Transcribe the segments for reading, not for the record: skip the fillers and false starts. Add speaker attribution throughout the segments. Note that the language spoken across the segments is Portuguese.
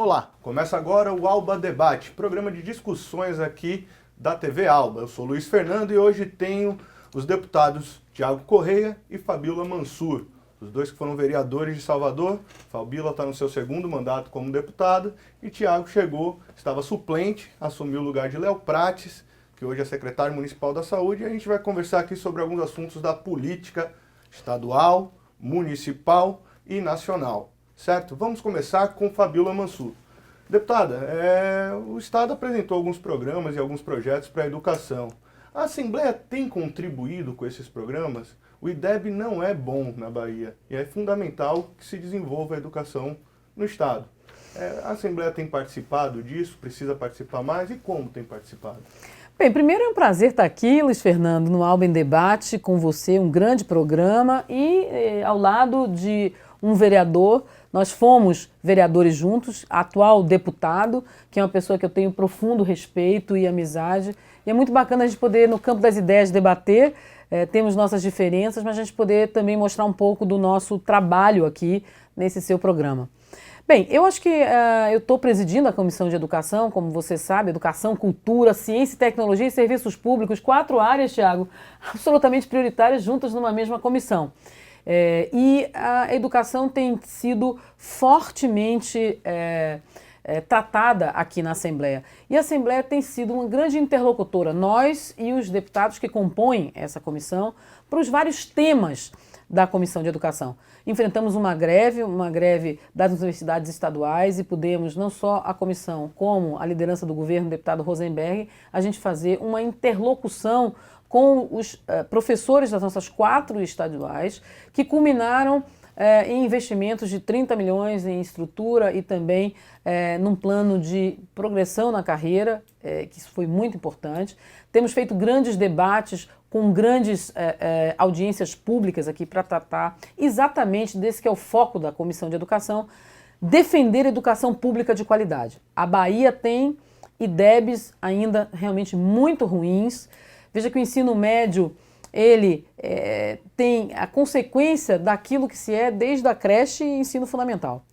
Speaker 1: Olá, começa agora o Alba Debate, programa de discussões aqui da TV Alba. Eu sou Luiz Fernando e hoje tenho os deputados Tiago Correia e Fabíola Mansur, os dois que foram vereadores de Salvador. Fabíola está no seu segundo mandato como deputada e Tiago chegou, estava suplente, assumiu o lugar de Léo Prates, que hoje é secretário municipal da Saúde, e a gente vai conversar aqui sobre alguns assuntos da política estadual, municipal e nacional. Certo? Vamos começar com Fabíola Mansur. Deputada, o Estado apresentou alguns programas e alguns projetos para a educação. A Assembleia tem contribuído com esses programas? O IDEB não é bom na Bahia e é fundamental que se desenvolva a educação no Estado. A Assembleia tem participado disso? Precisa participar mais? E como tem participado?
Speaker 2: Bem, primeiro é um prazer estar aqui, Luiz Fernando, no Alba em Debate com você, um grande programa e ao lado de um vereador. Nós fomos vereadores juntos, atual deputado, que é uma pessoa que eu tenho profundo respeito e amizade. E é muito bacana a gente poder, no campo das ideias, debater. Temos nossas diferenças, mas a gente poder também mostrar um pouco do nosso trabalho aqui nesse seu programa. Bem, eu acho que eu estou presidindo a Comissão de Educação, como você sabe, Educação, Cultura, Ciência, Tecnologia e Serviços Públicos, 4 áreas, Tiago, absolutamente prioritárias juntas numa mesma comissão. E a educação tem sido fortemente tratada aqui na Assembleia. E a Assembleia tem sido uma grande interlocutora, nós e os deputados que compõem essa comissão, para os vários temas da Comissão de Educação. Enfrentamos uma greve das universidades estaduais e pudemos, não só a comissão, como a liderança do governo, o deputado Rosenberg, a gente fazer uma interlocução com os professores das nossas 4 estaduais, que culminaram em investimentos de 30 milhões em estrutura e também num plano de progressão na carreira, que isso foi muito importante. Temos feito grandes debates com grandes audiências públicas aqui para tratar exatamente desse que é o foco da Comissão de Educação, defender a educação pública de qualidade. A Bahia tem IDEBs ainda realmente muito ruins. Veja que o ensino médio, ele tem a consequência daquilo que se é desde a creche e ensino fundamental.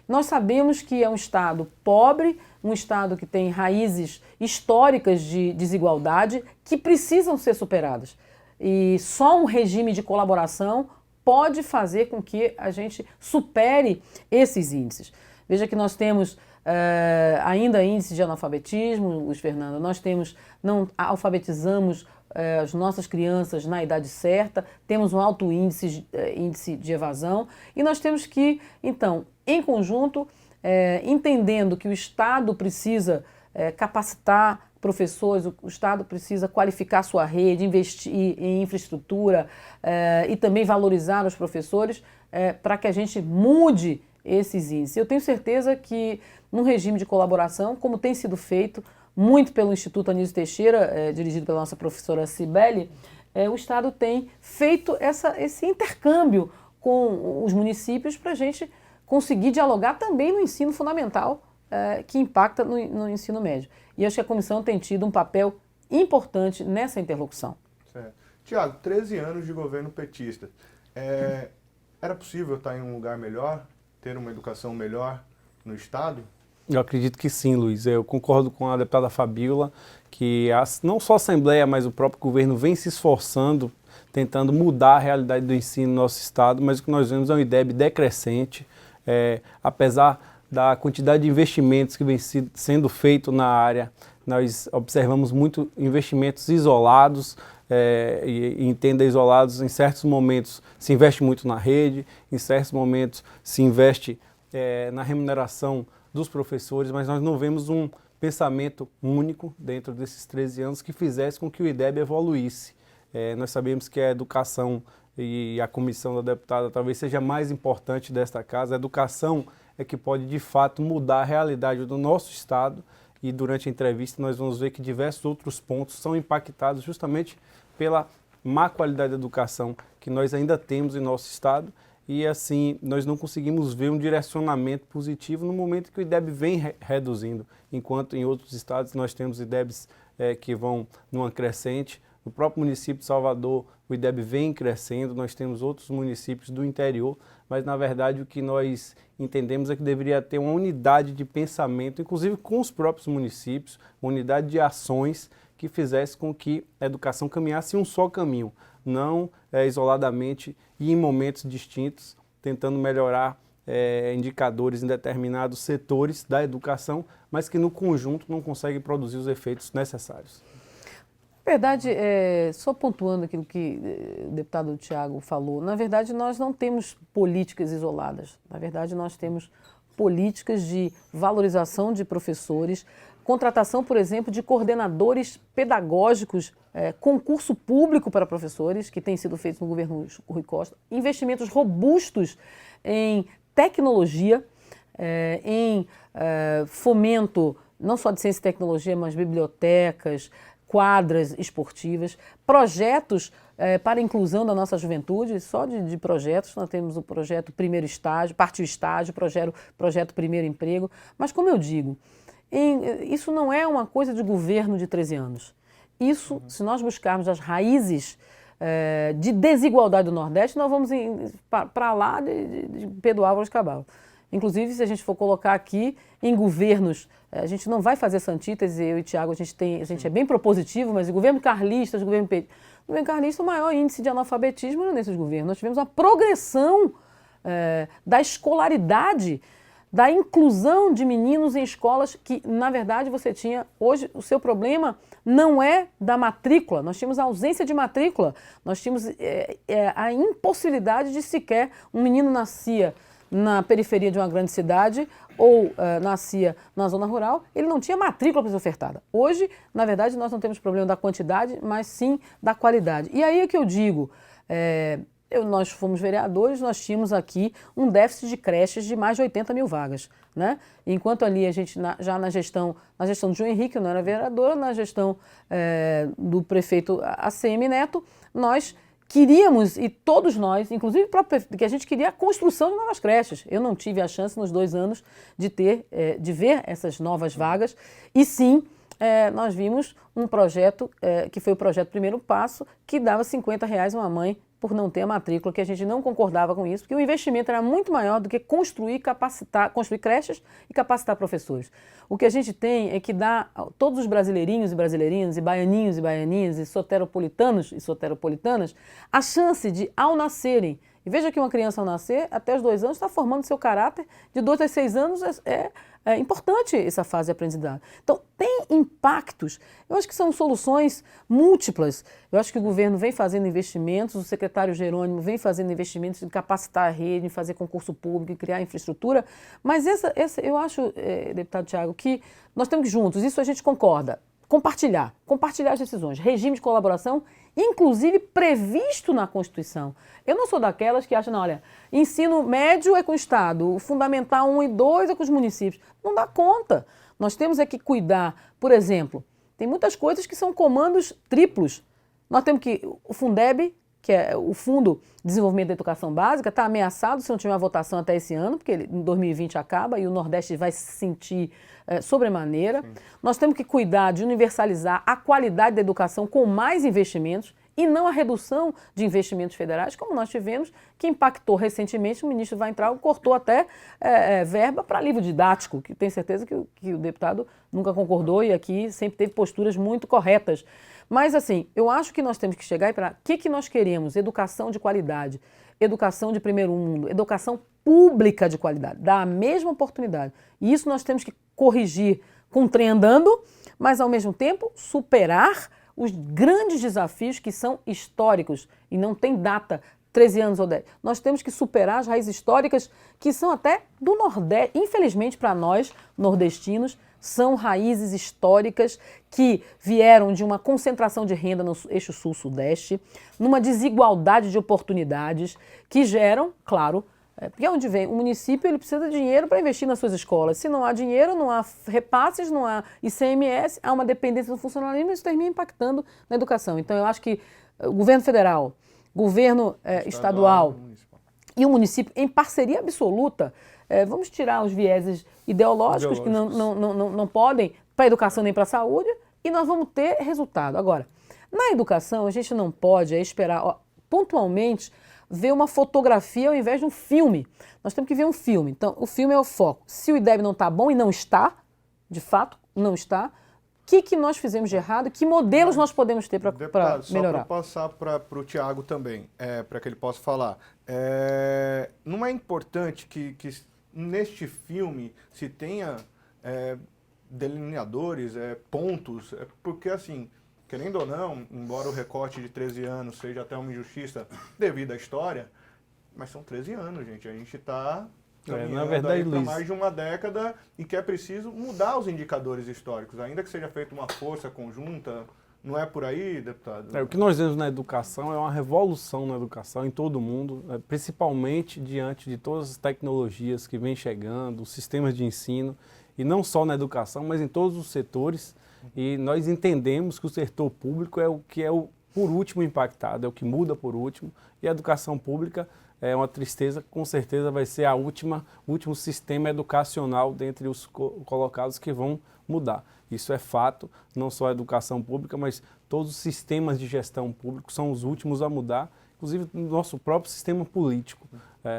Speaker 2: Nós sabemos que é um estado pobre, um estado que tem raízes históricas de desigualdade que precisam ser superadas. E só um regime de colaboração pode fazer com que a gente supere esses índices. Veja que nós temos ainda índice de analfabetismo, Luiz Fernando, não alfabetizamos as nossas crianças na idade certa, temos um alto índice de evasão e nós temos que, então, em conjunto, entendendo que o Estado precisa capacitar professores, o Estado precisa qualificar sua rede, investir em infraestrutura e também valorizar os professores para que a gente mude esses índices. Eu tenho certeza que num regime de colaboração, como tem sido feito muito pelo Instituto Anísio Teixeira, dirigido pela nossa professora Cibele, o Estado tem feito esse intercâmbio com os municípios para a gente conseguir dialogar também no ensino fundamental, que impacta no ensino médio. E acho que a comissão tem tido um papel importante nessa interlocução.
Speaker 1: Certo. Tiago, 13 anos de governo petista. Era possível estar em um lugar melhor, ter uma educação melhor no Estado?
Speaker 3: Eu acredito que sim, Luiz. Eu concordo com a deputada Fabíola, que não só a Assembleia, mas o próprio governo vem se esforçando, tentando mudar a realidade do ensino no nosso Estado, mas o que nós vemos é um IDEB decrescente. Apesar da quantidade de investimentos que vem sendo feito na área, nós observamos muito investimentos isolados, e entenda isolados, em certos momentos se investe muito na rede, em certos momentos se investe na remuneração dos professores, mas nós não vemos um pensamento único dentro desses 13 anos que fizesse com que o IDEB evoluísse. Nós sabemos que a educação e a comissão da deputada talvez seja mais importante desta casa. A educação é que pode de fato mudar a realidade do nosso Estado e durante a entrevista nós vamos ver que diversos outros pontos são impactados justamente pela má qualidade da educação que nós ainda temos em nosso Estado. E assim, nós não conseguimos ver um direcionamento positivo no momento que o IDEB vem reduzindo, enquanto em outros estados nós temos IDEBs que vão numa crescente, No próprio município de Salvador, o IDEB vem crescendo, nós temos outros municípios do interior, mas na verdade o que nós entendemos é que deveria ter uma unidade de pensamento, inclusive com os próprios municípios, uma unidade de ações que fizesse com que a educação caminhasse em um só caminho, não isoladamente e em momentos distintos, tentando melhorar indicadores em determinados setores da educação, mas que no conjunto não conseguem produzir os efeitos necessários.
Speaker 2: Na verdade, só pontuando aquilo que o deputado Tiago falou, na verdade nós não temos políticas isoladas, na verdade nós temos políticas de valorização de professores, contratação, por exemplo, de coordenadores pedagógicos, concurso público para professores, que tem sido feito no governo Rui Costa, investimentos robustos em tecnologia, em fomento não só de ciência e tecnologia, mas bibliotecas, quadras esportivas, projetos para a inclusão da nossa juventude, só de projetos, nós temos o projeto Primeiro Estágio, Partiu Estágio, projeto Primeiro Emprego, mas como eu digo, isso não é uma coisa de governo de 13 anos. Isso, se nós buscarmos as raízes de desigualdade do Nordeste, nós vamos para lá de Pedro Álvares Cabral. Inclusive, se a gente for colocar aqui em governos, a gente não vai fazer essa antítese, eu e Tiago, a gente é bem propositivo, mas o governo carlista, o governo carlista, o maior índice de analfabetismo era nesses governos. Nós tivemos uma progressão da escolaridade, da inclusão de meninos em escolas que, na verdade, você tinha... Hoje, o seu problema não é da matrícula, nós tínhamos a ausência de matrícula, nós tínhamos a impossibilidade de sequer um menino nascia na periferia de uma grande cidade ou nascia na zona rural, ele não tinha matrícula para ser ofertada. Hoje, na verdade, nós não temos problema da quantidade, mas sim da qualidade. E aí é que eu digo, nós fomos vereadores, nós tínhamos aqui um déficit de creches de mais de 80 mil vagas, né? Enquanto ali a gente, já na gestão do João Henrique, eu não era vereadora, na gestão do prefeito ACM Neto, nós queríamos, e todos nós, inclusive que a gente queria a construção de novas creches. Eu não tive a chance nos 2 anos de ver essas novas vagas, e sim, nós vimos um projeto, que foi o projeto Primeiro Passo, que dava R$50 a uma mãe por não ter a matrícula, que a gente não concordava com isso, porque o investimento era muito maior do que construir creches e capacitar professores. O que a gente tem é que dá a todos os brasileirinhos e brasileirinhas, e baianinhos e baianinhas, e soteropolitanos e soteropolitanas, a chance de, ao nascerem, e veja que uma criança ao nascer, até os 2 anos, está formando seu caráter, de 2 a 6 anos é importante essa fase de aprendizagem. Então, tem impactos. Eu acho que são soluções múltiplas. Eu acho que o governo vem fazendo investimentos, o secretário Jerônimo vem fazendo investimentos em capacitar a rede, em fazer concurso público, em criar infraestrutura. Mas eu acho, deputado Tiago, que nós temos que juntos, isso a gente concorda, compartilhar as decisões, regime de colaboração, inclusive previsto na Constituição. Eu não sou daquelas que acham, não, olha, ensino médio é com o Estado, o fundamental 1 e 2 é com os municípios. Não dá conta. Nós temos que cuidar, por exemplo, tem muitas coisas que são comandos triplos. Nós temos que, o Fundeb, que é o Fundo de Desenvolvimento da Educação Básica, está ameaçado se não tiver uma votação até esse ano, porque em 2020 acaba e o Nordeste vai se sentir sobremaneira. Sim. Nós temos que cuidar de universalizar a qualidade da educação com mais investimentos e não a redução de investimentos federais, como nós tivemos, que impactou recentemente, o ministro Weintraub cortou até verba para livro didático, que tenho certeza que o deputado nunca concordou e aqui sempre teve posturas muito corretas. Mas, assim, eu acho que nós temos que chegar e para o que nós queremos? Educação de qualidade, educação de primeiro mundo, educação pública de qualidade, dar a mesma oportunidade. E isso nós temos que corrigir com o trem andando, mas, ao mesmo tempo, superar os grandes desafios que são históricos e não tem data, 13 anos ou 10. Nós temos que superar as raízes históricas que são até do Nordeste. Infelizmente, para nós, nordestinos, são raízes históricas que vieram de uma concentração de renda no eixo sul-sudeste, numa desigualdade de oportunidades que geram, claro, porque onde vem o município, ele precisa de dinheiro para investir nas suas escolas. Se não há dinheiro, não há repasses, não há ICMS, há uma dependência do funcionalismo e isso termina impactando na educação. Então, eu acho que o governo federal, governo estadual e o município, em parceria absoluta, vamos tirar os vieses ideológicos que não podem para a educação nem para a saúde e nós vamos ter resultado. Agora, Na educação, a gente não pode esperar pontualmente ver uma fotografia ao invés de um filme. Nós temos que ver um filme. Então, o filme é o foco. Se o IDEB não está bom, e não está, de fato, não está, o que nós fizemos de errado? Que modelos nós podemos ter para melhorar?
Speaker 1: Só para passar para o Tiago também, para que ele possa falar. Não é importante que neste filme se tenha delineadores, pontos, porque assim, querendo ou não, embora o recorte de 13 anos seja até uma injustiça devido à história, mas são 13 anos, gente. A gente está
Speaker 3: na verdade,
Speaker 1: para
Speaker 3: Luiz,
Speaker 1: mais de uma década e que é preciso mudar os indicadores históricos, ainda que seja feita uma força conjunta. Não é por aí, deputado?
Speaker 3: O que nós vemos na educação é uma revolução na educação em todo o mundo, principalmente diante de todas as tecnologias que vêm chegando, os sistemas de ensino, e não só na educação, mas em todos os setores. E nós entendemos que o setor público é o que é o por último impactado, é o que muda por último, e a educação pública é uma tristeza, com certeza vai ser o último sistema educacional dentre os colocados que vão mudar. Isso é fato, não só a educação pública, mas todos os sistemas de gestão pública são os últimos a mudar, inclusive no nosso próprio sistema político,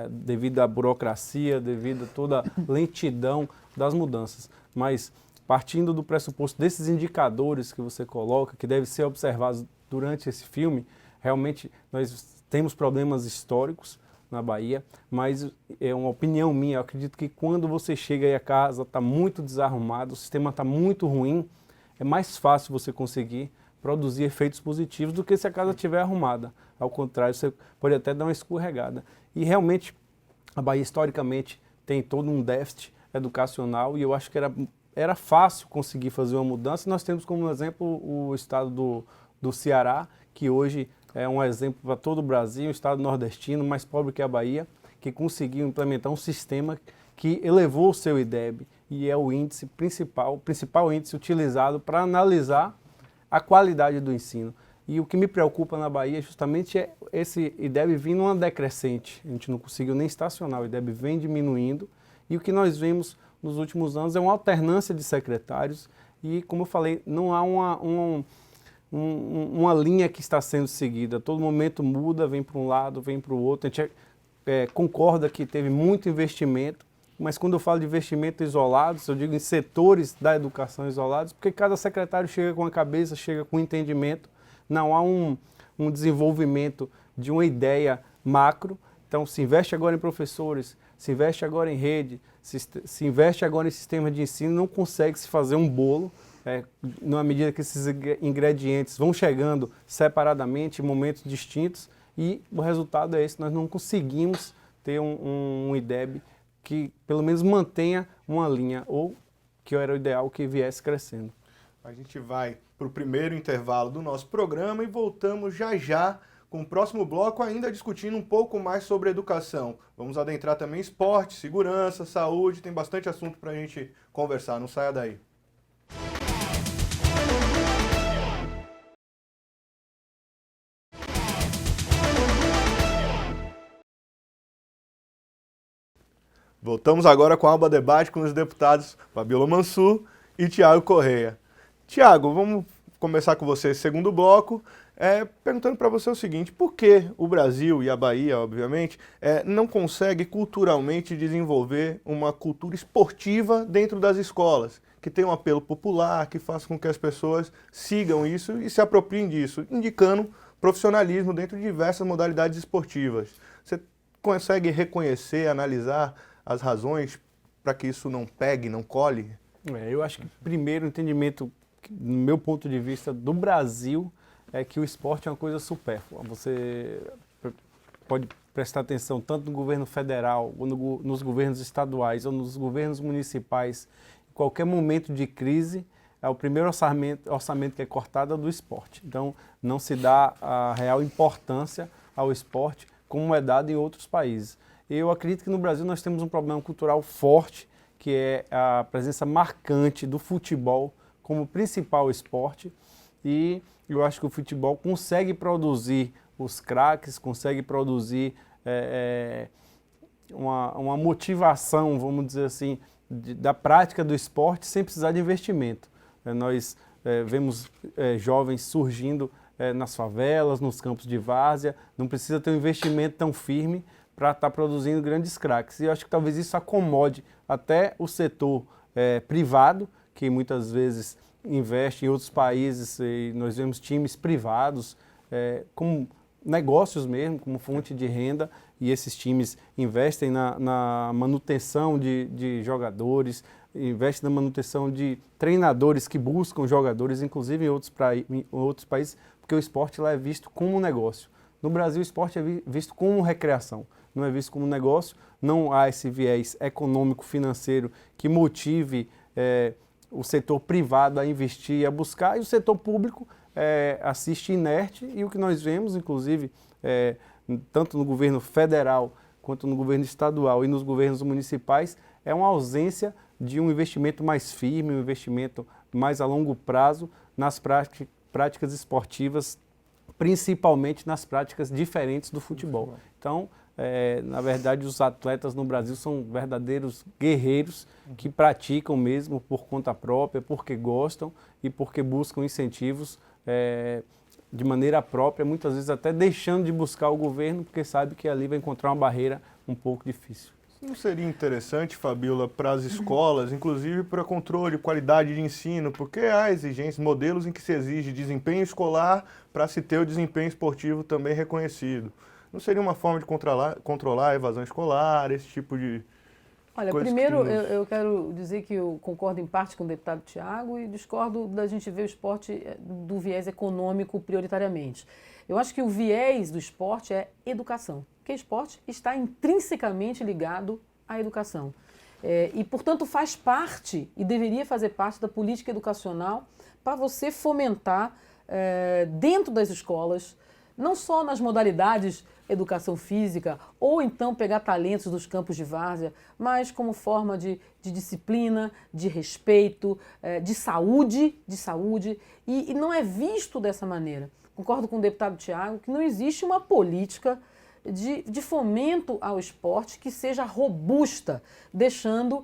Speaker 3: devido à burocracia, devido a toda a lentidão das mudanças. Mas partindo do pressuposto desses indicadores que você coloca, que devem ser observados durante esse filme, realmente nós temos problemas históricos na Bahia, mas é uma opinião minha, eu acredito que quando você chega e a casa está muito desarrumada, o sistema está muito ruim, é mais fácil você conseguir produzir efeitos positivos do que se a casa estiver arrumada. Ao contrário, você pode até dar uma escorregada. E realmente, a Bahia historicamente tem todo um déficit educacional e eu acho que era fácil conseguir fazer uma mudança. Nós temos como exemplo o estado do Ceará, que hoje é um exemplo para todo o Brasil, um estado nordestino, mais pobre que a Bahia, que conseguiu implementar um sistema que elevou o seu IDEB e é o índice principal, o principal índice utilizado para analisar a qualidade do ensino. E o que me preocupa na Bahia justamente é esse IDEB vindo uma decrescente. A gente não conseguiu nem estacionar, o IDEB vem diminuindo e o que nós vemos nos últimos anos é uma alternância de secretários e, como eu falei, não há uma linha que está sendo seguida. A todo momento muda, vem para um lado, vem para o outro. A gente concorda que teve muito investimento, mas quando eu falo de investimento isolados, eu digo em setores da educação isolados, porque cada secretário chega com a cabeça, chega com entendimento, não há um desenvolvimento de uma ideia macro. Então, se investe agora em professores, se investe agora em rede, se investe agora em sistema de ensino, não consegue se fazer um bolo, na medida que esses ingredientes vão chegando separadamente, em momentos distintos, e o resultado é esse, nós não conseguimos ter um IDEB que pelo menos mantenha uma linha, ou que era o ideal que viesse crescendo.
Speaker 1: A gente vai para o primeiro intervalo do nosso programa e voltamos já já com o próximo bloco ainda discutindo um pouco mais sobre educação. Vamos adentrar também esporte, segurança, saúde, tem bastante assunto para a gente conversar, não saia daí. Voltamos agora com a Alba Debate com os deputados Fabíola Mansur e Tiago Correia. Tiago, vamos começar com você esse segundo bloco, perguntando para você o seguinte: por que o Brasil e a Bahia, obviamente, não consegue culturalmente desenvolver uma cultura esportiva dentro das escolas, que tenha um apelo popular, que faça com que as pessoas sigam isso e se apropriem disso, indicando profissionalismo dentro de diversas modalidades esportivas? Você consegue reconhecer, analisar as razões para que isso não pegue, não cole?
Speaker 3: Eu acho que primeiro o entendimento, no meu ponto de vista, do Brasil, é que o esporte é uma coisa supérflua. Você pode prestar atenção tanto no governo federal, ou nos governos estaduais, ou nos governos municipais. Em qualquer momento de crise, o primeiro orçamento que é cortado é do esporte. Então, não se dá a real importância ao esporte como é dado em outros países. Eu acredito que no Brasil nós temos um problema cultural forte, que é a presença marcante do futebol como principal esporte, e eu acho que o futebol consegue produzir os craques, consegue produzir uma motivação, vamos dizer assim, da prática do esporte sem precisar de investimento. Nós vemos jovens surgindo nas favelas, nos campos de várzea, não precisa ter um investimento tão firme para estar produzindo grandes craques. E eu acho que talvez isso acomode até o setor privado, que muitas vezes investe em outros países, e nós vemos times privados como negócios mesmo, como fonte de renda, e esses times investem na manutenção de jogadores, investem na manutenção de treinadores que buscam jogadores, inclusive em outros países, porque o esporte lá é visto como um negócio. No Brasil, o esporte é visto como recreação, não é visto como negócio, não há esse viés econômico, financeiro que motive o setor privado a investir, a buscar, e o setor público assiste inerte, e o que nós vemos, inclusive, tanto no governo federal, quanto no governo estadual e nos governos municipais, é uma ausência de um investimento mais firme, um investimento mais a longo prazo nas práticas esportivas, principalmente nas práticas diferentes do futebol. Então, na verdade, os atletas no Brasil são verdadeiros guerreiros que praticam mesmo por conta própria, porque gostam e porque buscam incentivos de maneira própria, muitas vezes até deixando de buscar o governo, porque sabe que ali vai encontrar uma barreira um pouco difícil.
Speaker 1: Não seria interessante, Fabíola, para as escolas, inclusive para controle, qualidade de ensino, porque há exigências, modelos em que se exige desempenho escolar para se ter o desempenho esportivo também reconhecido. Não seria uma forma de controlar a evasão escolar, esse tipo de
Speaker 2: Olha,
Speaker 1: coisa?
Speaker 2: primeiro eu quero dizer que eu concordo em parte com o deputado Tiago e discordo da gente ver o esporte do viés econômico prioritariamente. Eu acho que o viés do esporte é educação, porque esporte está intrinsecamente ligado à educação. E, portanto, faz parte e deveria fazer parte da política educacional para você fomentar dentro das escolas, não só nas modalidades educação física, ou então pegar talentos dos campos de várzea, mas como forma de disciplina, de respeito, de saúde, e não é visto dessa maneira. Concordo com o deputado Tiago que não existe uma política de fomento ao esporte que seja robusta, deixando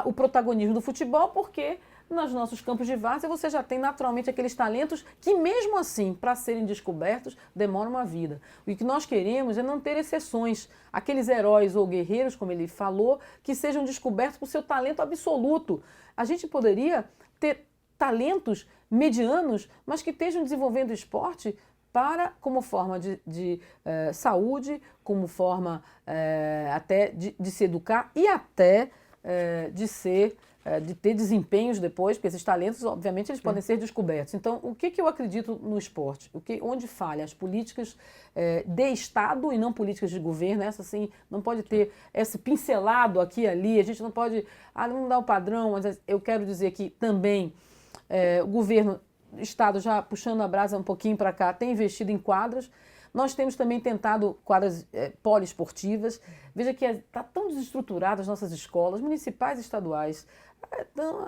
Speaker 2: o protagonismo do futebol, porque nos nossos campos de várzea você já tem naturalmente aqueles talentos que mesmo assim, para serem descobertos, demoram uma vida. O que nós queremos é não ter exceções, aqueles heróis ou guerreiros, como ele falou, que sejam descobertos por seu talento absoluto. A gente poderia ter talentos medianos, mas que estejam desenvolvendo esporte como forma de saúde, como forma até de se educar e até de ter desempenhos depois, porque esses talentos, obviamente, eles podem ser descobertos. Então, o que eu acredito no esporte? Onde falha? As políticas de Estado e não políticas de governo. Essa, assim, não pode ter esse pincelado aqui e ali, a gente não pode, não dá o padrão, mas eu quero dizer que também o governo, o Estado, já puxando a brasa um pouquinho para cá, tem investido em quadras. Nós temos também tentado quadras poliesportivas. Veja que está tão desestruturada as nossas escolas, municipais e estaduais.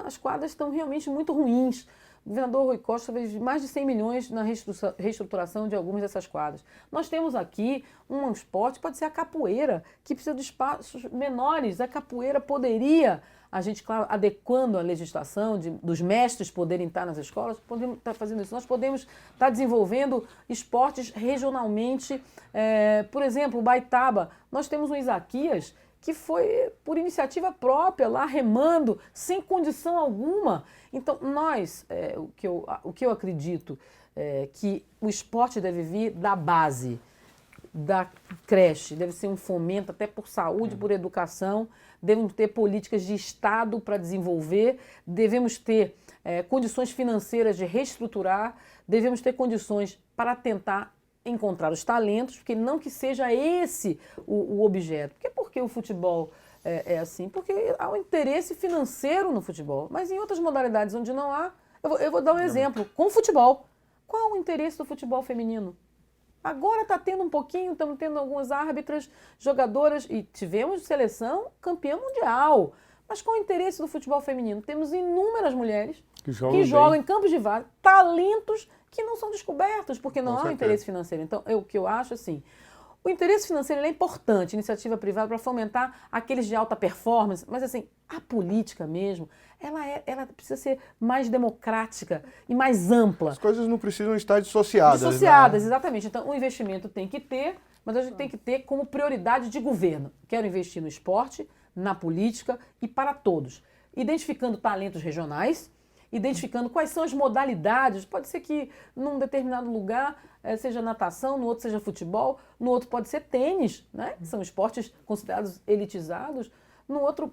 Speaker 2: As quadras estão realmente muito ruins. O governador Rui Costa fez mais de 100 milhões na reestruturação de algumas dessas quadras. Nós temos aqui um esporte, pode ser a capoeira, que precisa de espaços menores. A capoeira poderia, a gente, claro, adequando a legislação dos mestres poderem estar nas escolas, podemos estar fazendo isso. Nós podemos estar desenvolvendo esportes regionalmente. Por exemplo, o Baitaba, nós temos um Isaquias, que foi por iniciativa própria, lá remando, sem condição alguma. Então, o que eu acredito que o esporte deve vir da base, da creche, deve ser um fomento até por saúde, por educação, devemos ter políticas de Estado para desenvolver, devemos ter condições financeiras de reestruturar, devemos ter condições para tentar encontrar os talentos, porque não que seja esse o objeto. Por que o futebol é assim? Porque há um interesse financeiro no futebol, mas em outras modalidades onde não há, eu vou dar um exemplo, com o futebol. Qual o interesse do futebol feminino? Agora está tendo um pouquinho, estamos tendo algumas árbitras, jogadoras, e tivemos seleção campeã mundial. Mas qual o interesse do futebol feminino? Temos inúmeras mulheres que jogam em campos de várzea, talentos que não são descobertos, porque não há um interesse financeiro. Então, o que eu acho assim, O interesse financeiro ele é importante, iniciativa privada, para fomentar aqueles de alta performance, mas assim, a política mesmo, ela precisa ser mais democrática e mais ampla.
Speaker 1: As coisas não precisam estar dissociadas.
Speaker 2: Dissociadas,
Speaker 1: né?
Speaker 2: exatamente. Então, o investimento tem que ter, mas a gente tem que ter como prioridade de governo. Quero investir no esporte, na política e para todos. Identificando talentos regionais, identificando quais são as modalidades. Pode ser que num determinado lugar seja natação, no outro seja futebol, no outro pode ser tênis, né? São esportes considerados elitizados. No outro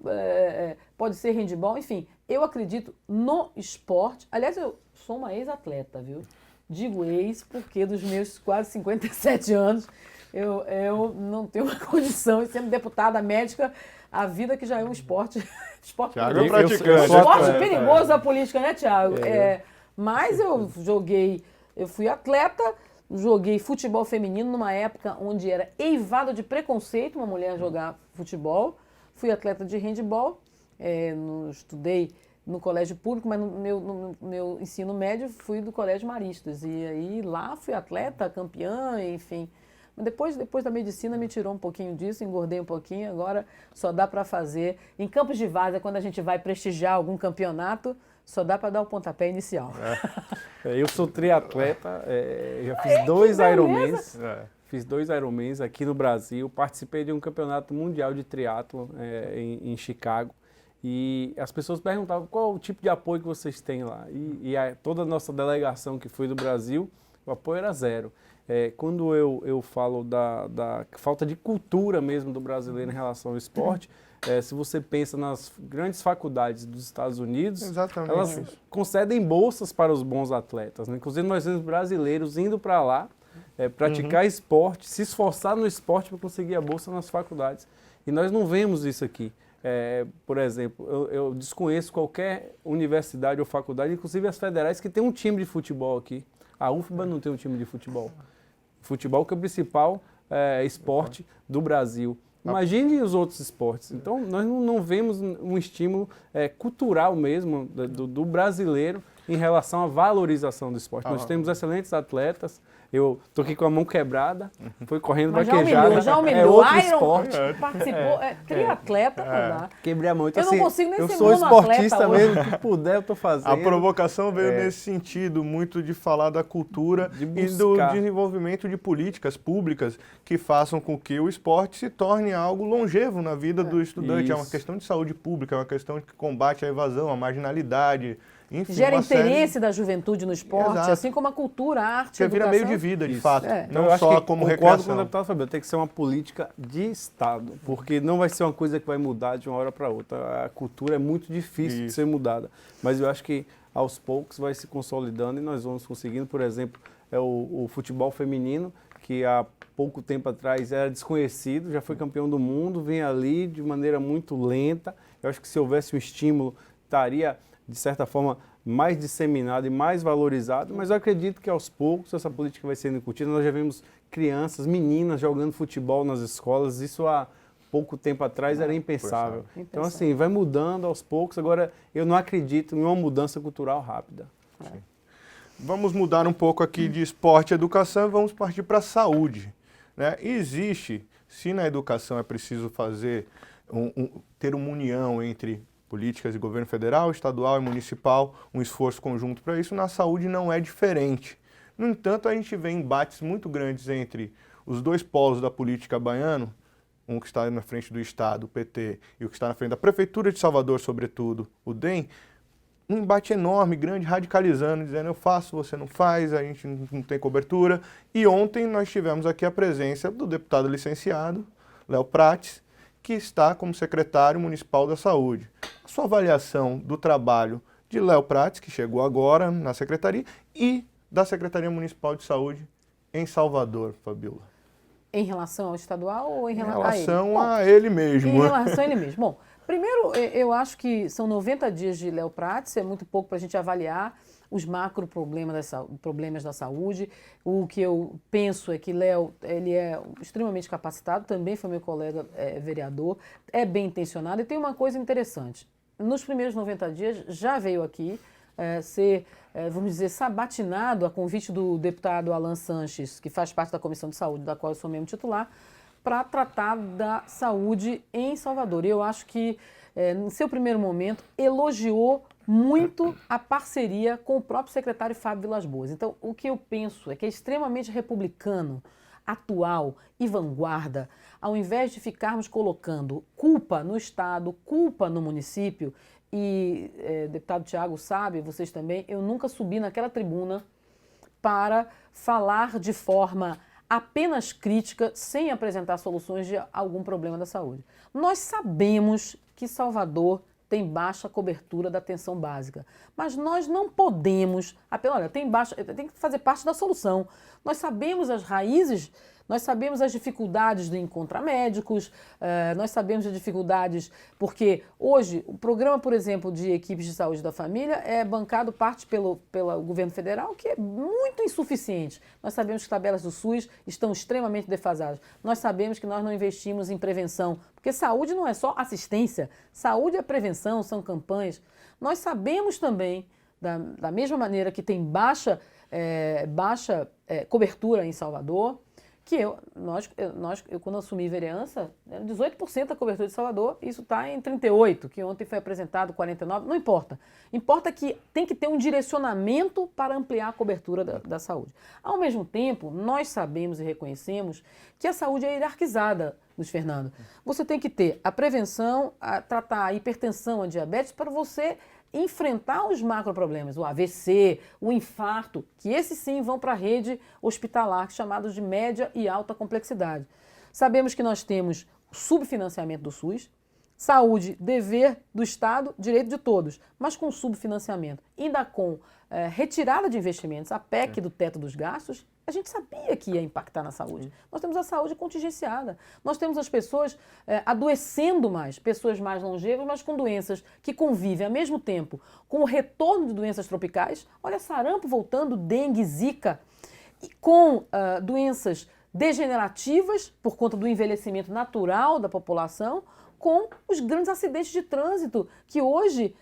Speaker 2: pode ser handebol, enfim. Eu acredito no esporte. Aliás, eu sou uma ex-atleta, viu? Digo ex porque dos meus quase 57 anos eu não tenho uma condição, e sendo deputada médica, a vida que já é um esporte. Esporte
Speaker 1: Thiago é
Speaker 2: perigoso.
Speaker 1: praticante.
Speaker 2: Esporte perigoso a política, né, Thiago? Mas eu fui atleta, joguei futebol feminino numa época onde era eivado de preconceito uma mulher jogar futebol. Fui atleta de handebol, estudei no colégio público, mas no meu ensino médio fui do Colégio Maristas. E aí lá fui atleta, campeã, enfim. Mas depois da medicina me tirou um pouquinho disso, engordei um pouquinho, agora só dá para fazer. Em Campos de Várzea, quando a gente vai prestigiar algum campeonato, só dá para dar o pontapé inicial.
Speaker 3: Eu sou triatleta, já fiz 2 Ironmans. Fiz 2 Ironmans aqui no Brasil, participei de um campeonato mundial de triatlo em Chicago. E as pessoas perguntavam qual o tipo de apoio que vocês têm lá. Toda a nossa delegação que foi do Brasil, o apoio era zero. Quando eu falo da falta de cultura mesmo do brasileiro em relação ao esporte, se você pensa nas grandes faculdades dos Estados Unidos,
Speaker 1: Exatamente
Speaker 3: elas
Speaker 1: isso.
Speaker 3: concedem bolsas para os bons atletas, né? Inclusive nós vemos brasileiros indo para lá, praticar esporte, se esforçar no esporte para conseguir a bolsa nas faculdades. E nós não vemos isso aqui. Por exemplo, eu desconheço qualquer universidade ou faculdade, inclusive as federais, que tem um time de futebol aqui. A UFBA não tem um time de futebol. Futebol que é o principal esporte do Brasil. Imagine os outros esportes. Então, nós não vemos um estímulo cultural mesmo do brasileiro em relação à valorização do esporte. Nós temos excelentes atletas. Eu tô aqui com a mão quebrada, foi correndo vaquejada.
Speaker 2: Já humilhou.
Speaker 3: É outro esporte.
Speaker 2: Participou, triatleta, lá.
Speaker 3: Quebrei a mão. Então,
Speaker 2: Eu não consigo nem
Speaker 3: eu
Speaker 2: ser
Speaker 3: sou esportista
Speaker 2: monoatleta hoje.
Speaker 3: mesmo, que puder eu tô fazendo.
Speaker 1: A provocação veio nesse sentido, muito de falar da cultura e do desenvolvimento de políticas públicas que façam com que o esporte se torne algo longevo na vida do estudante.
Speaker 3: Isso.
Speaker 1: É uma questão de saúde pública, é uma questão que combate a evasão, a marginalidade. Enfim,
Speaker 2: gera
Speaker 1: uma
Speaker 2: interesse da juventude no esporte,
Speaker 1: Exato.
Speaker 2: assim como a cultura, a arte,
Speaker 1: Que
Speaker 2: a
Speaker 1: vira
Speaker 2: educação.
Speaker 1: meio de vida, de
Speaker 3: Isso.
Speaker 1: fato.
Speaker 3: Então,
Speaker 1: Não
Speaker 3: eu acho
Speaker 1: só
Speaker 3: que
Speaker 1: como
Speaker 3: concordo
Speaker 1: recreação.
Speaker 3: com o deputado Fabio, tem que ser uma política de Estado, porque não vai ser uma coisa que vai mudar de uma hora para outra. A cultura é muito difícil de ser mudada, mas eu acho que aos poucos vai se consolidando e nós vamos conseguindo. Por exemplo, o futebol feminino, que há pouco tempo atrás era desconhecido, já foi campeão do mundo, vem ali de maneira muito lenta. Eu acho que se houvesse um estímulo, estaria, de certa forma, mais disseminado e mais valorizado, mas eu acredito que aos poucos essa política vai sendo incutida. Nós já vemos crianças, meninas jogando futebol nas escolas, isso há pouco tempo atrás era impensável. Então assim, vai mudando aos poucos. Agora, eu não acredito em uma mudança cultural rápida.
Speaker 1: Vamos mudar um pouco aqui de esporte e educação e vamos partir para a saúde. Né? Existe, se na educação é preciso fazer, ter uma união entre políticas de governo federal, estadual e municipal, um esforço conjunto para isso, na saúde não é diferente. No entanto, a gente vê embates muito grandes entre os dois polos da política baiana, um que está na frente do Estado, o PT, e o que está na frente da Prefeitura de Salvador, sobretudo, o DEM, um embate enorme, grande, radicalizando, dizendo eu faço, você não faz, a gente não tem cobertura. E ontem nós tivemos aqui a presença do deputado licenciado, Léo Prates, que está como secretário municipal da saúde. A sua avaliação do trabalho de Léo Prates, que chegou agora na secretaria, e da Secretaria Municipal de Saúde em Salvador, Fabíola.
Speaker 2: Em relação ao estadual ou em relação
Speaker 1: a ele mesmo?
Speaker 2: Em relação a ele mesmo. Bom, primeiro, eu acho que são 90 dias de Léo Prates, é muito pouco para a gente avaliar os macro problemas da saúde. O que eu penso é que Léo, ele é extremamente capacitado, também foi meu colega vereador, é bem intencionado e tem uma coisa interessante. Nos primeiros 90 dias já veio aqui vamos dizer, sabatinado a convite do deputado Alan Sanches, que faz parte da Comissão de Saúde, da qual eu sou membro titular, para tratar da saúde em Salvador. E eu acho que, no seu primeiro momento, elogiou muito a parceria com o próprio secretário Fábio Vilas Boas. Então, o que eu penso é que é extremamente republicano, atual e vanguarda, ao invés de ficarmos colocando culpa no Estado, culpa no município, e deputado Tiago sabe, vocês também, eu nunca subi naquela tribuna para falar de forma apenas crítica, sem apresentar soluções de algum problema da saúde. Nós sabemos que Salvador tem baixa cobertura da atenção básica, mas nós não podemos olha, tem que fazer parte da solução. Nós sabemos as raízes, nós sabemos as dificuldades de encontrar médicos, nós sabemos as dificuldades, porque hoje o programa, por exemplo, de equipes de saúde da família é bancado parte pelo governo federal, que é muito insuficiente. Nós sabemos que as tabelas do SUS estão extremamente defasadas. Nós sabemos que nós não investimos em prevenção, porque saúde não é só assistência, saúde é prevenção, são campanhas. Nós sabemos também, da mesma maneira que tem baixa cobertura em Salvador, que eu quando assumi vereança, era 18% da cobertura de Salvador, isso está em 38%, que ontem foi apresentado 49%, não importa. Importa que tem que ter um direcionamento para ampliar a cobertura da saúde. Ao mesmo tempo, nós sabemos e reconhecemos que a saúde é hierarquizada, Luiz Fernando. Você tem que ter a prevenção, tratar a hipertensão, a diabetes, para você enfrentar os macroproblemas, o AVC, o infarto, que esses sim vão para a rede hospitalar, chamados de média e alta complexidade. Sabemos que nós temos subfinanciamento do SUS, saúde, dever do Estado, direito de todos, mas com subfinanciamento, ainda com retirada de investimentos, a PEC do teto dos gastos, a gente sabia que ia impactar na saúde. Nós temos a saúde contingenciada. Nós temos as pessoas adoecendo mais, pessoas mais longevas, mas com doenças que convivem ao mesmo tempo com o retorno de doenças tropicais. Olha, sarampo voltando, dengue, zika, e com doenças degenerativas por conta do envelhecimento natural da população, com os grandes acidentes de trânsito, que hoje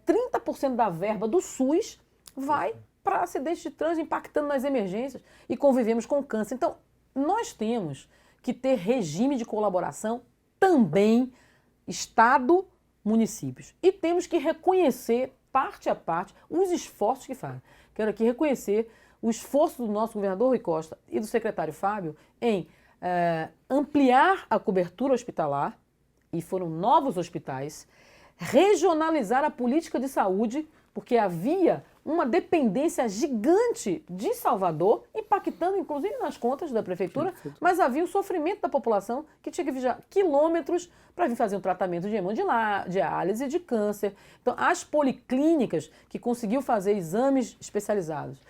Speaker 2: 30% da verba do SUS vai para acidentes de trânsito, impactando nas emergências, e convivemos com câncer. Então, nós temos que ter regime de colaboração também Estado, municípios. E temos que reconhecer, parte a parte, os esforços que fazem. Quero aqui reconhecer o esforço do nosso governador Rui Costa e do secretário Fábio em ampliar a cobertura hospitalar, e foram novos hospitais, regionalizar a política de saúde, porque havia uma dependência gigante de Salvador, impactando inclusive nas contas da prefeitura, mas havia o sofrimento da população que tinha que viajar quilômetros para vir fazer um tratamento de hemodiálise, de câncer. Então, as policlínicas que conseguiu fazer exames especializados,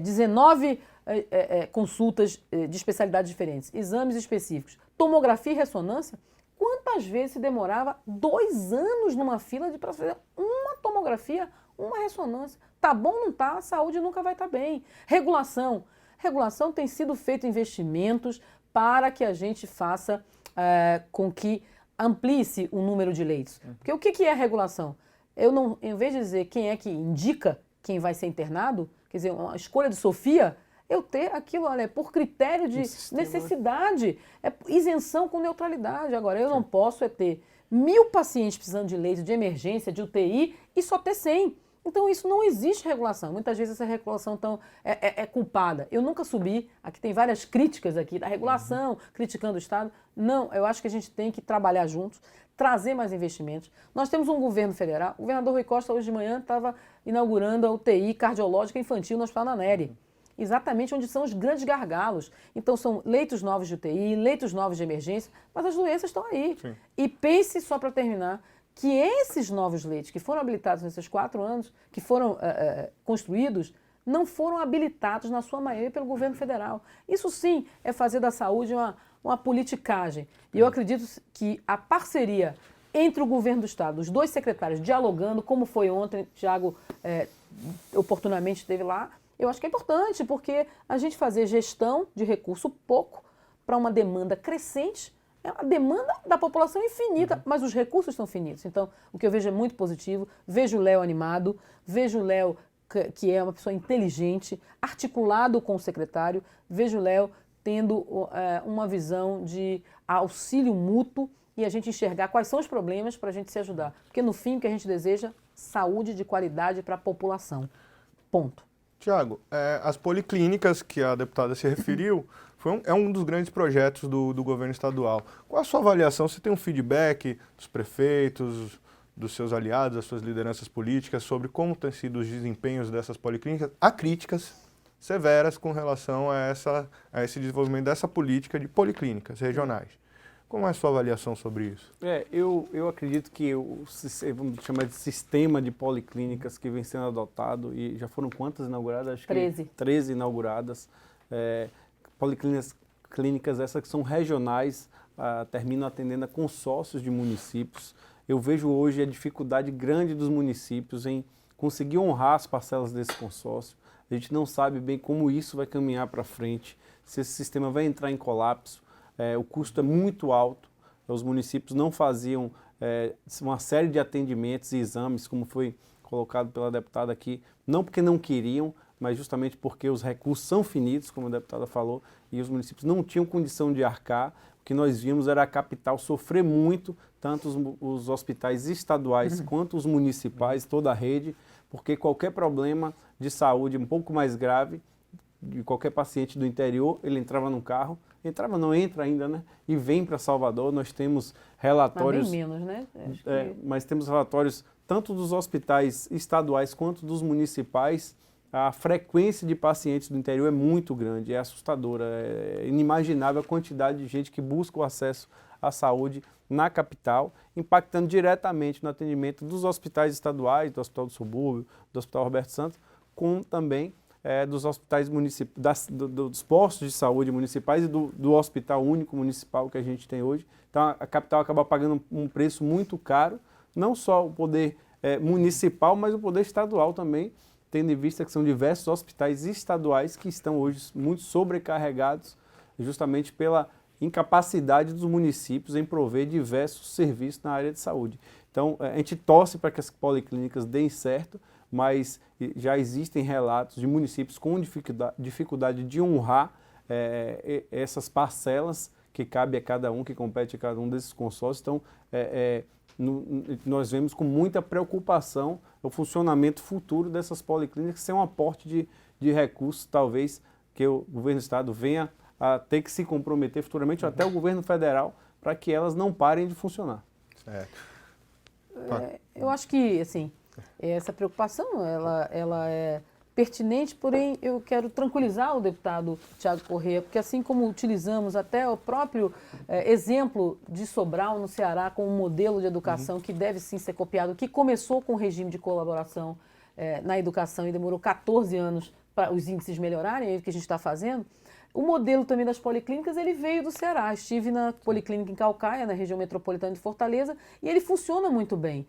Speaker 2: 19 consultas de especialidades diferentes, exames específicos, tomografia e ressonância. Quantas vezes se demorava 2 anos numa fila para fazer uma tomografia, uma ressonância? Tá bom ou não tá? A saúde nunca vai estar bem. Regulação. Regulação tem sido feito investimentos para que a gente faça com que amplie-se o número de leitos. Porque o que é regulação? Eu não, em vez de dizer quem é que indica quem vai ser internado, quer dizer, uma escolha de Sofia, eu ter aquilo, olha, por critério de necessidade, isenção com neutralidade. Agora, eu não posso ter 1000 pacientes precisando de leito de emergência, de UTI, e só ter 100. Então, isso não existe regulação. Muitas vezes essa regulação é culpada. Eu nunca subi, aqui tem várias críticas aqui da regulação, criticando o Estado. Não, eu acho que a gente tem que trabalhar juntos, trazer mais investimentos. Nós temos um governo federal, o governador Rui Costa hoje de manhã estava inaugurando a UTI cardiológica infantil no Hospital Nanere. Exatamente onde são os grandes gargalos. Então, são leitos novos de UTI, leitos novos de emergência, mas as doenças estão aí. Sim. E pense, só para terminar, que esses novos leitos que foram habilitados nesses 4 anos, que foram construídos, não foram habilitados, na sua maioria, pelo governo federal. Isso sim é fazer da saúde uma politicagem. E eu acredito que a parceria entre o governo do Estado, os 2 secretários dialogando, como foi ontem, Tiago oportunamente esteve lá, eu acho que é importante, porque a gente fazer gestão de recurso pouco para uma demanda crescente, A demanda da população é infinita, mas os recursos são finitos. Então, o que eu vejo é muito positivo. Vejo o Léo animado, vejo o Léo, que é uma pessoa inteligente, articulado com o secretário, vejo o Léo tendo uma visão de auxílio mútuo e a gente enxergar quais são os problemas para a gente se ajudar. Porque, no fim, o que a gente deseja, saúde de qualidade para a população. Ponto.
Speaker 1: Tiago, as policlínicas que a deputada se referiu é um dos grandes projetos do governo estadual. Qual a sua avaliação? Você tem um feedback dos prefeitos, dos seus aliados, das suas lideranças políticas sobre como têm sido os desempenhos dessas policlínicas? Há críticas severas com relação a esse desenvolvimento dessa política de policlínicas regionais. Como é a sua avaliação sobre isso?
Speaker 3: Eu acredito que vamos chamar de sistema de policlínicas que vem sendo adotado, e já foram quantas inauguradas? Acho
Speaker 2: 13.
Speaker 3: que 13 inauguradas. Policlínicas essas que são regionais, terminam atendendo a consórcios de municípios. Eu vejo hoje a dificuldade grande dos municípios em conseguir honrar as parcelas desse consórcio. A gente não sabe bem como isso vai caminhar para frente, se esse sistema vai entrar em colapso. O custo é muito alto, os municípios não faziam uma série de atendimentos e exames, como foi colocado pela deputada aqui, não porque não queriam, mas justamente porque os recursos são finitos, como a deputada falou, e os municípios não tinham condição de arcar. O que nós vimos era a capital sofrer muito, tanto os hospitais estaduais quanto os municipais, toda a rede, porque qualquer problema de saúde um pouco mais grave, de qualquer paciente do interior, ele entrava num carro, não entra ainda, né? E vem para Salvador. Nós temos relatórios...
Speaker 2: Mas bem menos, né?
Speaker 3: Mas temos relatórios tanto dos hospitais estaduais quanto dos municipais. A frequência de pacientes do interior é muito grande, é assustadora, é inimaginável a quantidade de gente que busca o acesso à saúde na capital, impactando diretamente no atendimento dos hospitais estaduais, do Hospital do Subúrbio, do Hospital Roberto Santos, como também dos hospitais municipais, dos postos de saúde municipais e do Hospital Único Municipal que a gente tem hoje. Então a capital acaba pagando um preço muito caro, não só o poder municipal, mas o poder estadual também, tendo em vista que são diversos hospitais estaduais que estão hoje muito sobrecarregados, justamente pela incapacidade dos municípios em prover diversos serviços na área de saúde. Então, a gente torce para que as policlínicas deem certo, mas já existem relatos de municípios com dificuldade de honrar essas parcelas que cabe a cada um, que compete a cada um desses consórcios. Então, nós vemos com muita preocupação o funcionamento futuro dessas policlínicas, sem um aporte de recursos, talvez, que o governo do estado venha a ter que se comprometer futuramente, ou até o governo federal, para que elas não parem de funcionar.
Speaker 2: Eu acho que, assim, essa preocupação, ela é pertinente, porém eu quero tranquilizar o deputado Tiago Corrêa, porque assim como utilizamos até o próprio exemplo de Sobral, no Ceará, como um modelo de educação que deve sim ser copiado, que começou com o regime de colaboração na educação e demorou 14 anos para os índices melhorarem, é o que a gente está fazendo. O modelo também das policlínicas, ele veio do Ceará. Estive na policlínica em Caucaia, na região metropolitana de Fortaleza, e ele funciona muito bem.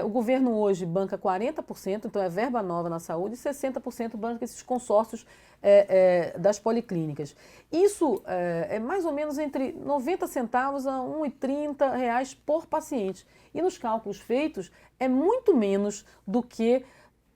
Speaker 2: O governo hoje banca 40%, então é verba nova na saúde, e 60% banca esses consórcios das policlínicas. Isso é mais ou menos entre 90 centavos a R$ 1,30 por paciente. E nos cálculos feitos, é muito menos do que,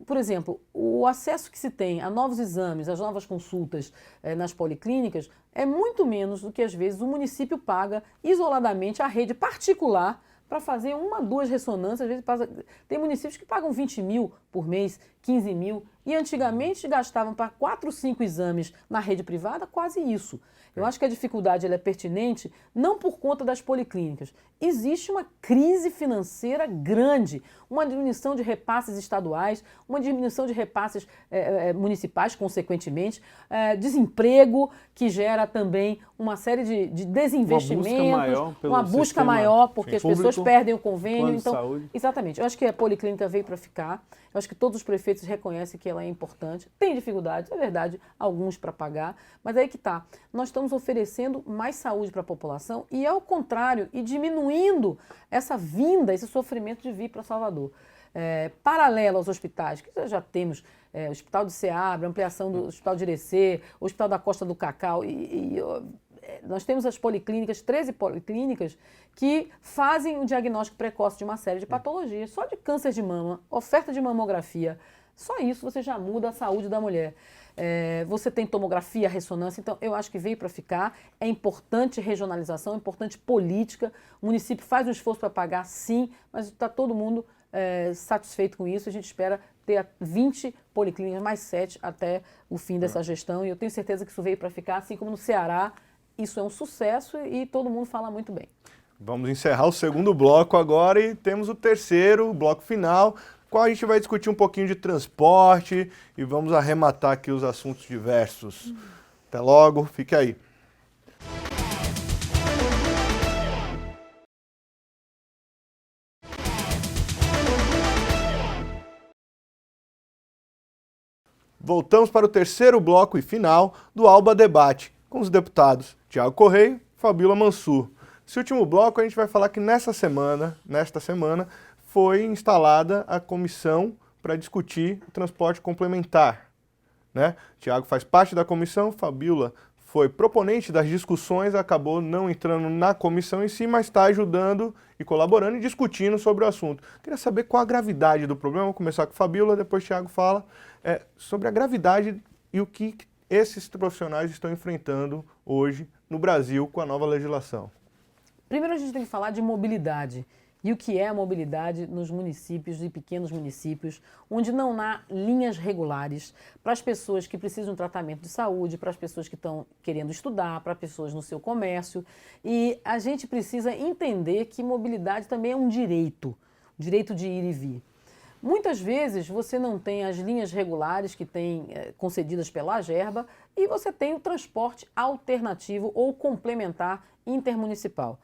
Speaker 2: por exemplo, o acesso que se tem a novos exames, às novas consultas nas policlínicas, é muito menos do que, às vezes, o município paga isoladamente a rede particular para fazer 1, 2 ressonâncias. Às vezes tem municípios que pagam 20 mil por mês, 15 mil, e antigamente gastavam para 4, 5 exames na rede privada, quase isso. Eu acho que a dificuldade ela é pertinente não por conta das policlínicas. Existe uma crise financeira grande, uma diminuição de repasses estaduais, uma diminuição de repasses municipais, consequentemente, desemprego, que gera também uma série de desinvestimentos, uma busca maior porque as pessoas perdem o convênio. Então, exatamente. Eu acho que a policlínica veio para ficar. Eu acho que todos os prefeitos reconhecem que ela é importante. Tem dificuldades, é verdade, alguns para pagar, mas aí que está. Nós estamos oferecendo mais saúde para a população e, ao contrário, e diminuindo essa vinda, esse sofrimento de vir para Salvador. Paralelo aos hospitais, que já temos o Hospital de Ceabra, ampliação do Hospital de Irecê, o Hospital da Costa do Cacau, nós temos as policlínicas, 13 policlínicas, que fazem o diagnóstico precoce de uma série de patologias. Só de câncer de mama, oferta de mamografia, só isso você já muda a saúde da mulher. Você tem tomografia, ressonância, então eu acho que veio para ficar. É importante regionalização, é importante política. O município faz um esforço para pagar, sim, mas está todo mundo satisfeito com isso. A gente espera ter 20 policlínicas, mais 7 até o fim dessa gestão. E eu tenho certeza que isso veio para ficar, assim como no Ceará. Isso é um sucesso e todo mundo fala muito bem.
Speaker 1: Vamos encerrar o segundo bloco agora e temos o terceiro, o bloco final, qual a gente vai discutir um pouquinho de transporte e vamos arrematar aqui os assuntos diversos. Até logo, fique aí. Voltamos para o terceiro bloco e final do Alba Debate, com os deputados Tiago Correia e Fabíola Mansur. Nesse último bloco a gente vai falar que nesta semana, foi instalada a comissão para discutir o transporte complementar. Né? Tiago faz parte da comissão, Fabíola foi proponente das discussões, acabou não entrando na comissão em si, mas está ajudando e colaborando e discutindo sobre o assunto. Queria saber qual a gravidade do problema, vou começar com Fabíola, depois Tiago fala sobre a gravidade e o que esses profissionais estão enfrentando hoje no Brasil com a nova legislação.
Speaker 2: Primeiro a gente tem que falar de mobilidade. E o que é a mobilidade nos municípios e pequenos municípios, onde não há linhas regulares para as pessoas que precisam de tratamento de saúde, para as pessoas que estão querendo estudar, para pessoas no seu comércio. E a gente precisa entender que mobilidade também é um direito de ir e vir. Muitas vezes você não tem as linhas regulares que têm concedidas pela Agerba e você tem o transporte alternativo ou complementar intermunicipal.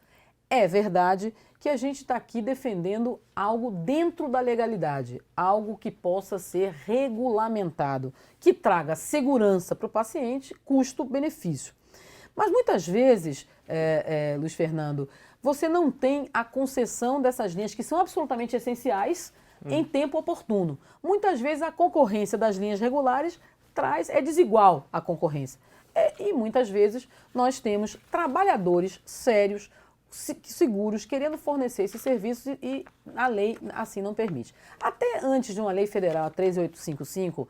Speaker 2: É verdade que a gente está aqui defendendo algo dentro da legalidade, algo que possa ser regulamentado, que traga segurança para o paciente, custo-benefício. Mas muitas vezes, Luiz Fernando, você não tem a concessão dessas linhas que são absolutamente essenciais em tempo oportuno. Muitas vezes a concorrência das linhas regulares é desigual à concorrência. E muitas vezes nós temos trabalhadores sérios, seguros, querendo fornecer esses serviços e a lei assim não permite. Até antes de uma lei federal, a 13855,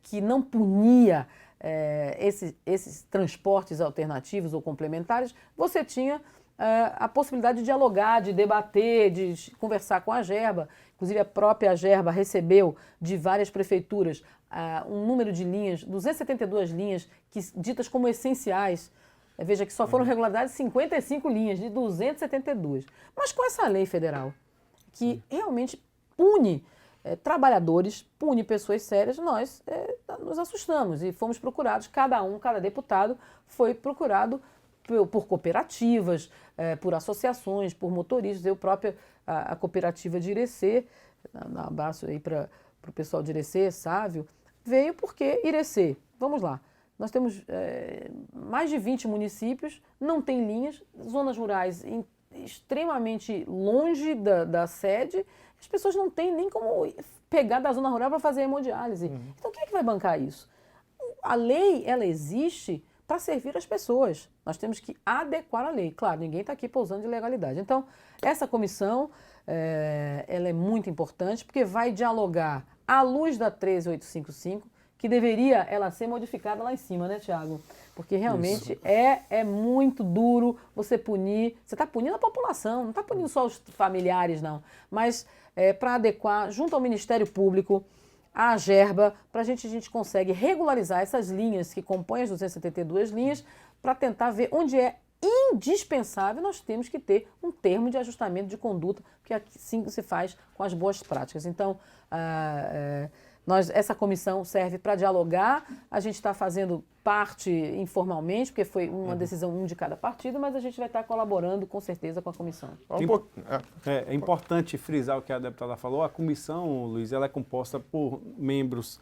Speaker 2: que não punia esses transportes alternativos ou complementares, você tinha a possibilidade de dialogar, de debater, de conversar com a Agerba. Inclusive a própria Agerba recebeu de várias prefeituras um número de linhas, 272 linhas ditas como essenciais. Veja que só foram regularizadas 55 linhas de 272. Mas com essa lei federal, que realmente pune trabalhadores, pune pessoas sérias, nós nos assustamos e fomos procurados, cada deputado foi procurado por cooperativas, por associações, por motoristas. Eu própria, a cooperativa de Irecê, um abraço aí para o pessoal de Irecê, Sávio, veio porque Irecê, vamos lá, nós temos mais de 20 municípios, não tem linhas, zonas rurais extremamente longe da sede, as pessoas não têm nem como pegar da zona rural para fazer hemodiálise. Então quem é que vai bancar isso? A lei, ela existe para servir as pessoas. Nós temos que adequar a lei. Claro, ninguém está aqui pousando de legalidade. Então, essa comissão, ela é muito importante porque vai dialogar à luz da 13855, que deveria ela ser modificada lá em cima, né, Tiago? Porque realmente é muito duro você punir. Você está punindo a população, não está punindo só os familiares, não. Mas para adequar, junto ao Ministério Público, a Agerba, para a gente consegue regularizar essas linhas que compõem as 272 linhas, para tentar ver onde é indispensável, nós temos que ter um termo de ajustamento de conduta, que assim se faz com as boas práticas. Então, essa comissão serve para dialogar, a gente está fazendo parte informalmente, porque foi uma decisão de cada partido, mas a gente vai estar colaborando com certeza com a comissão.
Speaker 3: É importante frisar o que a deputada falou, a comissão, Luiz, ela é composta por membros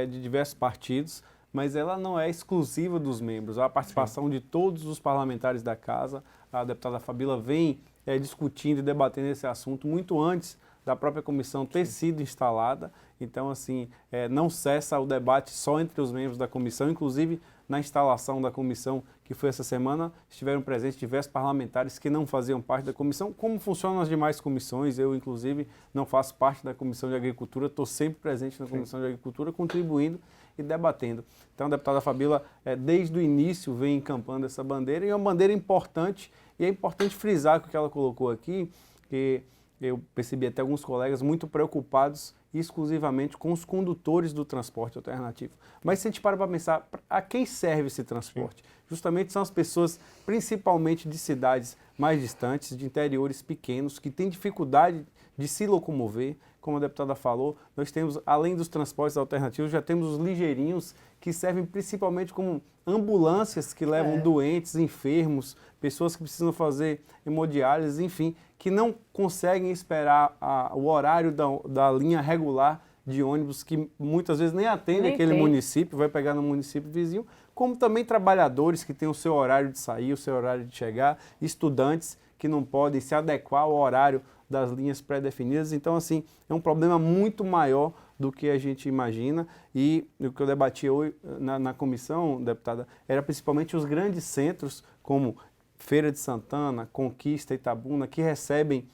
Speaker 3: de diversos partidos, mas ela não é exclusiva dos membros, há a participação de todos os parlamentares da casa. A deputada Fabíola vem discutindo e debatendo esse assunto muito antes da própria comissão ter sido instalada. Então, assim, não cessa o debate só entre os membros da comissão. Inclusive, na instalação da comissão que foi essa semana, estiveram presentes diversos parlamentares que não faziam parte da comissão. Como funcionam as demais comissões, eu inclusive não faço parte da Comissão de Agricultura, estou sempre presente na Comissão de Agricultura, contribuindo e debatendo. Então a deputada Fabíola, desde o início, vem encampando essa bandeira, e é uma bandeira importante, e é importante frisar o que ela colocou aqui, que eu percebi até alguns colegas muito preocupados exclusivamente com os condutores do transporte alternativo. Mas se a gente para pensar, a quem serve esse transporte? Justamente são as pessoas, principalmente de cidades mais distantes, de interiores pequenos, que têm dificuldade de se locomover. Como a deputada falou, nós temos, além dos transportes alternativos, já temos os ligeirinhos, que servem principalmente como ambulâncias que levam doentes, enfermos, pessoas que precisam fazer hemodiálise, enfim, que não conseguem esperar o horário da linha regular de ônibus, que muitas vezes nem atende aquele município, vai pegar no município vizinho, como também trabalhadores que têm o seu horário de sair, o seu horário de chegar, estudantes que não podem se adequar ao horário das linhas pré-definidas. Então, assim, é um problema muito maior do que a gente imagina, e o que eu debati hoje na comissão, deputada, era principalmente os grandes centros, como Feira de Santana, Conquista, Itabuna, que recebem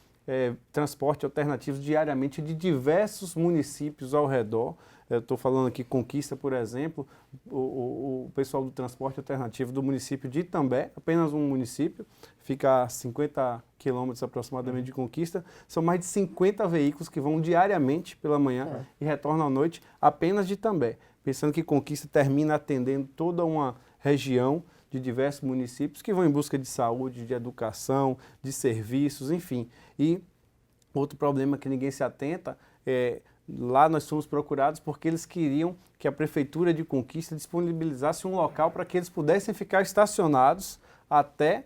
Speaker 3: transporte alternativo diariamente de diversos municípios ao redor. Eu estou falando aqui Conquista, por exemplo, o pessoal do transporte alternativo do município de Itambé, apenas um município, fica a 50 quilômetros aproximadamente de Conquista, são mais de 50 veículos que vão diariamente pela manhã e retornam à noite apenas de Itambé, pensando que Conquista termina atendendo toda uma região de diversos municípios que vão em busca de saúde, de educação, de serviços, enfim. E outro problema que ninguém se atenta lá nós fomos procurados porque eles queriam que a Prefeitura de Conquista disponibilizasse um local para que eles pudessem ficar estacionados até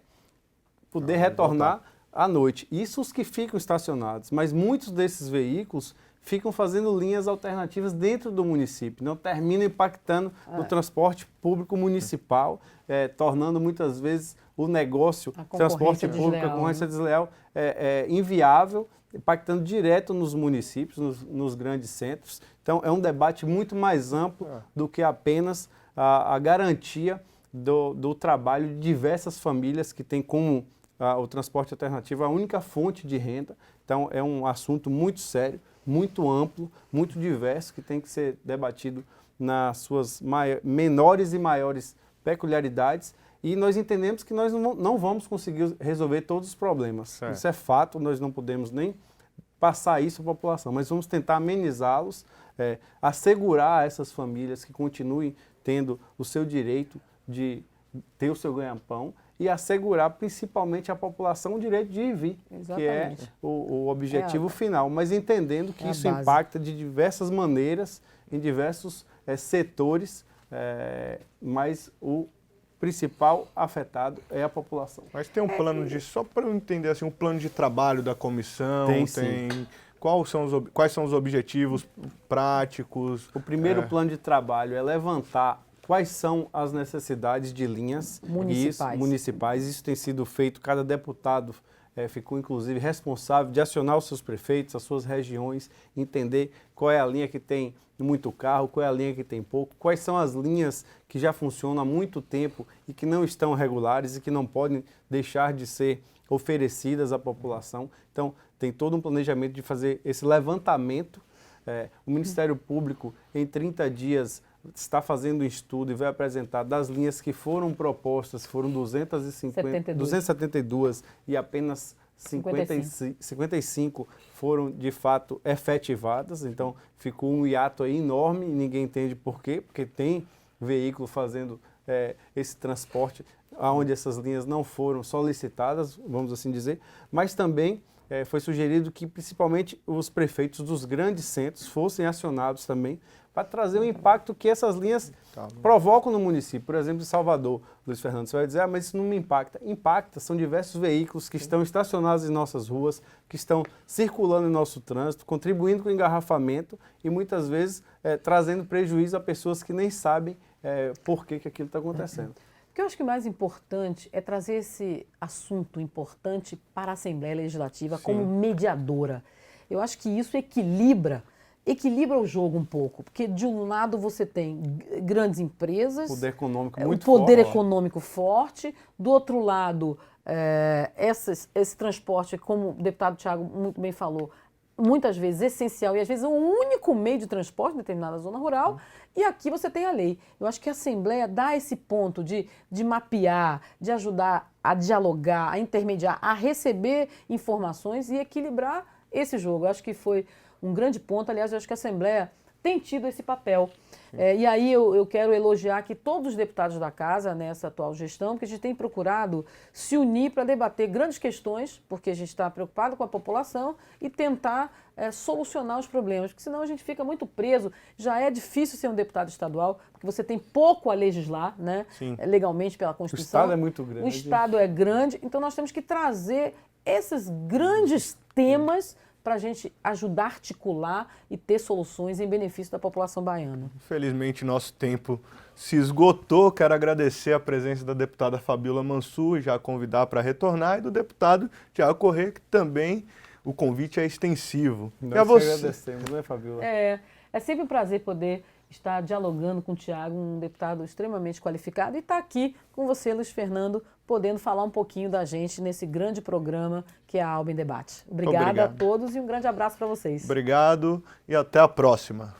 Speaker 3: poder retornar à noite. Isso os que ficam estacionados, mas muitos desses veículos ficam fazendo linhas alternativas dentro do município, não terminam impactando no transporte público municipal, tornando muitas vezes o negócio, transporte público, a concorrência desleal, inviável, impactando direto nos municípios, nos grandes centros. Então é um debate muito mais amplo do que apenas a garantia do trabalho de diversas famílias que têm como o transporte alternativo a única fonte de renda. Então é um assunto muito sério, muito amplo, muito diverso, que tem que ser debatido nas suas menores e maiores peculiaridades, e nós entendemos que nós não vamos conseguir resolver todos os problemas. Certo. Isso é fato, nós não podemos nem passar isso à população, mas vamos tentar amenizá-los, assegurar a essas famílias que continuem tendo o seu direito de ter o seu ganha-pão, e assegurar principalmente à população o direito de ir e vir, que é o objetivo final, mas entendendo que isso impacta de diversas maneiras, em diversos setores, mas o principal afetado é a população.
Speaker 1: Mas tem um plano só para eu entender assim, um plano de trabalho da comissão, tem quais são os objetivos práticos?
Speaker 3: O primeiro plano de trabalho é levantar quais são as necessidades de linhas municipais. Isso tem sido feito, cada deputado ficou inclusive responsável de acionar os seus prefeitos, as suas regiões, entender qual é a linha que tem muito carro, qual é a linha que tem pouco, quais são as linhas que já funcionam há muito tempo e que não estão regulares e que não podem deixar de ser oferecidas à população. Então, tem todo um planejamento de fazer esse levantamento. O Ministério Público, em 30 dias, está fazendo um estudo e vai apresentar das linhas que foram propostas, foram 272 e apenas 55 foram de fato efetivadas. Então ficou um hiato aí enorme e ninguém entende por quê, porque tem veículo fazendo esse transporte onde essas linhas não foram solicitadas, vamos assim dizer, mas também foi sugerido que principalmente os prefeitos dos grandes centros fossem acionados também para trazer o impacto que essas linhas provocam no município. Por exemplo, de Salvador, Luiz Fernando, você vai dizer, mas isso não me impacta. Impacta, são diversos veículos que estão estacionados em nossas ruas, que estão circulando em nosso trânsito, contribuindo com o engarrafamento e muitas vezes trazendo prejuízo a pessoas que nem sabem por que aquilo está acontecendo.
Speaker 2: O que eu acho que mais importante é trazer esse assunto importante para a Assembleia Legislativa como mediadora. Eu acho que isso equilibra equilibra o jogo um pouco, porque de um lado você tem grandes empresas,
Speaker 3: Poder econômico
Speaker 2: o
Speaker 3: muito
Speaker 2: poder
Speaker 3: forte.
Speaker 2: econômico forte, do outro lado, esse transporte, como o deputado Tiago muito bem falou, muitas vezes essencial e às vezes o único meio de transporte em determinada zona rural, e aqui você tem a lei. Eu acho que a Assembleia dá esse ponto de mapear, de ajudar a dialogar, a intermediar, a receber informações e equilibrar esse jogo. Eu acho que foi um grande ponto, aliás, eu acho que a Assembleia tem tido esse papel. E aí eu quero elogiar aqui todos os deputados da Casa nessa atual gestão, porque a gente tem procurado se unir para debater grandes questões, porque a gente está preocupado com a população e tentar solucionar os problemas, porque senão a gente fica muito preso. Já é difícil ser um deputado estadual, porque você tem pouco a legislar, né, legalmente pela
Speaker 3: O
Speaker 2: Constituição.
Speaker 3: Estado é muito grande.
Speaker 2: O Estado é grande, então nós temos que trazer esses grandes temas para a gente ajudar a articular e ter soluções em benefício da população baiana.
Speaker 1: Infelizmente, nosso tempo se esgotou. Quero agradecer a presença da deputada Fabíola Mansur e já convidar para retornar, e do deputado Tiago Corrêa, que também o convite é extensivo.
Speaker 3: Nós
Speaker 1: e a você,
Speaker 3: agradecemos, né, Fabíola?
Speaker 2: É sempre um prazer poder estar dialogando com o Tiago, um deputado extremamente qualificado, e estar aqui com você, Luiz Fernando, podendo falar um pouquinho da gente nesse grande programa que é a Alba em Debate. Obrigada a todos e um grande abraço para vocês.
Speaker 1: Obrigado e até a próxima.